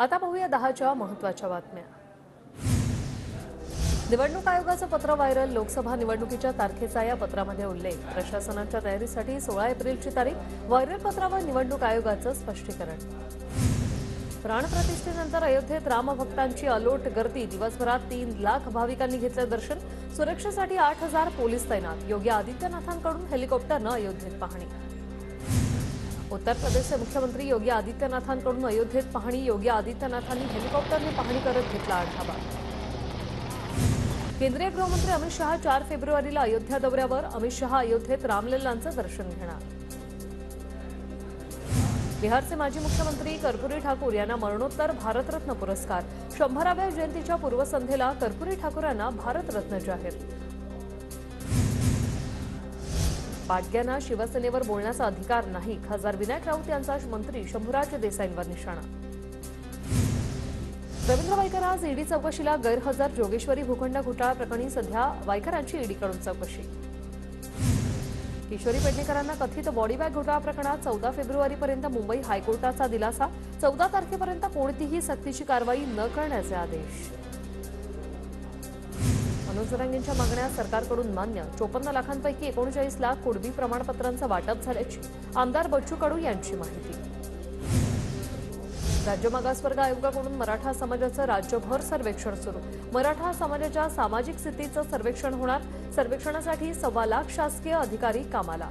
आता पाहूया 10च्या महत्त्वाच्या बातम्या। निवडणूक आयोगाचं पत्र व्हायरल। लोकसभा निवडणुकीच्या तारखेचा या पत्रामध्ये उल्लेख। प्रशासनाच्या तयारीसाठी 16 एप्रिलची तारीख। व्हायरल पत्रावर निवडणूक आयोगाचं स्पष्टीकरण। प्राणप्रतिष्ठेनंतर अयोध्येत रामभक्तांची अलोट गर्दी। दिवसभरात 3 लाख भाविकांनी घेतलं दर्शन। सुरक्षेसाठी 8000 पोलीस तैनात। योगी आदित्यनाथांकडून हेलिकॉप्टरनं अयोध्येत पाहणी। उत्तर प्रदेशचे मुख्यमंत्री योगी आदित्यनाथांकडून अयोध्येत पाहणी। योगी आदित्यनाथांनी हेलिकॉप्टरने पाहणी करत घेतला आढावा। केंद्रीय गृहमंत्री अमित शहा 4 फेब्रुवारीला अयोध्या दौऱ्यावर। अमित शहा अयोध्येत रामलल्लांचं दर्शन घेणार। बिहारचे माजी मुख्यमंत्री कर्पूरी ठाकूर यांना मरणोत्तर भारतरत्न पुरस्कार। 100व्या जयंतीच्या पूर्वसंध्येला कर्पूरी ठाकूर यांना भारतरत्न जाहीर। पाटग्यांना शिवसेनेवर बोलण्याचा अधिकार नाही। खासदार विनायक राऊत यांचा मंत्री शंभूराज देसाईंवर निशाणा। रवींद्र वायकर आज ईडी चौकशीला गैरहजर। जोगेश्वरी भूखंड घोटाळा प्रकरणी सध्या वायकरांची ईडीकडून चौकशी। किशोरी पेडणेकरांना कथित बॉडी बॅग घोटाळा प्रकरणात 14 फेब्रुवारीपर्यंत मुंबई हायकोर्टाचा दिलासा। 14 तारखेपर्यंत कोणतीही सक्तीची कारवाई न करण्याचे आदेश। मनोज जरांगेंच्या मागण्या सरकारकडून मान्य। 54 लाखांपैकी 39 लाख कुणबी प्रमाणपत्रांचं वाटप झाल्याची आमदार बच्चू कडू यांची माहिती। राज्य मागासवर्ग आयोगाकडून मराठा समाजाचं राज्यभर सर्वेक्षण सुरू। मराठा समाजाच्या सामाजिक स्थितीचं सर्वेक्षण होणार। सर्वेक्षणासाठी 1.25 लाख शासकीय अधिकारी कामाला।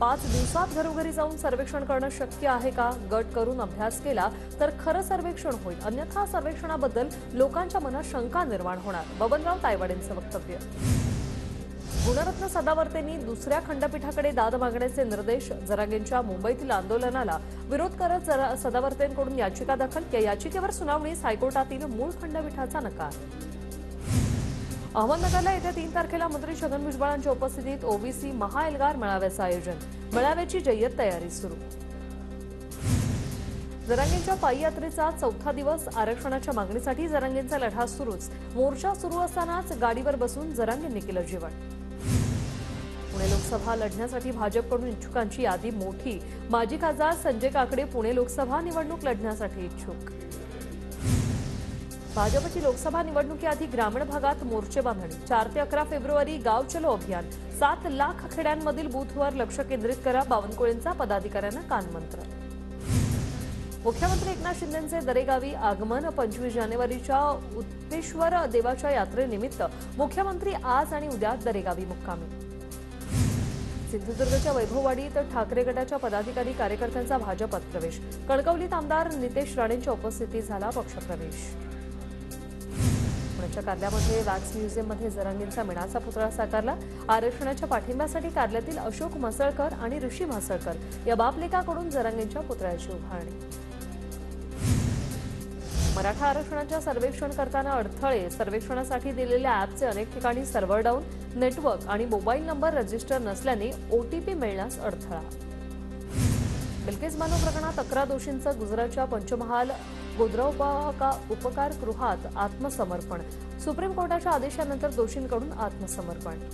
5 दिवसात घरोघरी जाऊन सर्वेक्षण करणं शक्य आहे का? गट करून अभ्यास केला तर खरं सर्वेक्षण होईल, अन्यथा सर्वेक्षणाबद्दल लोकांच्या मनात शंका निर्माण होणार। बबनराव तायवाडेंचं वक्तव्य। गुणरत्न सदावर्तेंनी दुसऱ्या खंडपीठाकडे दाद मागण्याचे निर्देश। जरांगेंच्या मुंबईतील आंदोलनाला विरोध करत सदावर्तेंकडून याचिका दाखल। या याचिकेवर सुनावणीस हायकोर्टातील मूळ खंडपीठाचा नकार। अहमदनगरला येत्या 3 तारखेला मंत्री छगन भुजबळांच्या उपस्थितीत ओबीसी महाएल्गार मेळाव्याचं आयोजन। मेळाव्याची जय्यत तयारी सुरू। जरांगेंच्या पायी यात्रेचा 4था दिवस। आरक्षणाच्या मागणीसाठी जरांगेंचा लढा सुरूच। मोर्चा सुरू असतानाच गाडीवर बसून जरांगेंनी केलं जेवण। पुणे लोकसभा लढण्यासाठी भाजपकडून इच्छुकांची यादी मोठी। माजी खासदार संजय काकडे पुणे लोकसभा निवडणूक लढण्यासाठी इच्छुक। भाजपची लोकसभा निवडणुकीआधी ग्रामीण भागात मोर्चे बांधणी। 4 ते 11 फेब्रुवारी गाव चलो अभियान। 7 लाख खेड्यांमधील बूथवर लक्ष केंद्रित करा। बावनकुळेंचा पदाधिकाऱ्यांना कानमंत्र। मुख्यमंत्री एकनाथ शिंदेंचे दरेगावी आगमन। 25 जानेवारीच्या उत्तेश्वर देवाच्या यात्रेनिमित्त मुख्यमंत्री आज आणि उद्या दरेगावी मुक्कामी। सिंधुदुर्गच्या वैभववाडीत ठाकरे गटाच्या पदाधिकारी कार्यकर्त्यांचा भाजपात प्रवेश। कणकवलीत आमदार नितेश राणेंच्या उपस्थितीत झाला पक्षप्रवेश। पुण्याच्या कारल्यामध्ये वॅक्स म्युझियममध्ये जरांगेंचा मीनाचा पुतळा साकारला। आरक्षणाच्या पाठिंब्यासाठी कारल्यातील अशोक म्हसळकर आणि ऋषी म्हसळकर या बापलेकाकडून जरांगेंच्या पुतळ्याची उभारणी। मराठा आरक्षणाच्या सर्वेक्षण करताना अडथळे। सर्वेक्षणासाठी दिलेल्या ॲपचे अनेक ठिकाणी सर्व्हर डाऊन। नेटवर्क आणि मोबाईल नंबर रजिस्टर नसल्याने ओटीपी मिळण्यास अडथळा। बिल्किस बानो प्रकरणात 11 दोषींचं गुजरातच्या पंचमहाल गोद्रा उपकार गृहात आत्मसमर्पण। सुप्रीम कोर्टाच्या आदेशानंतर दोषींकडून आत्मसमर्पण।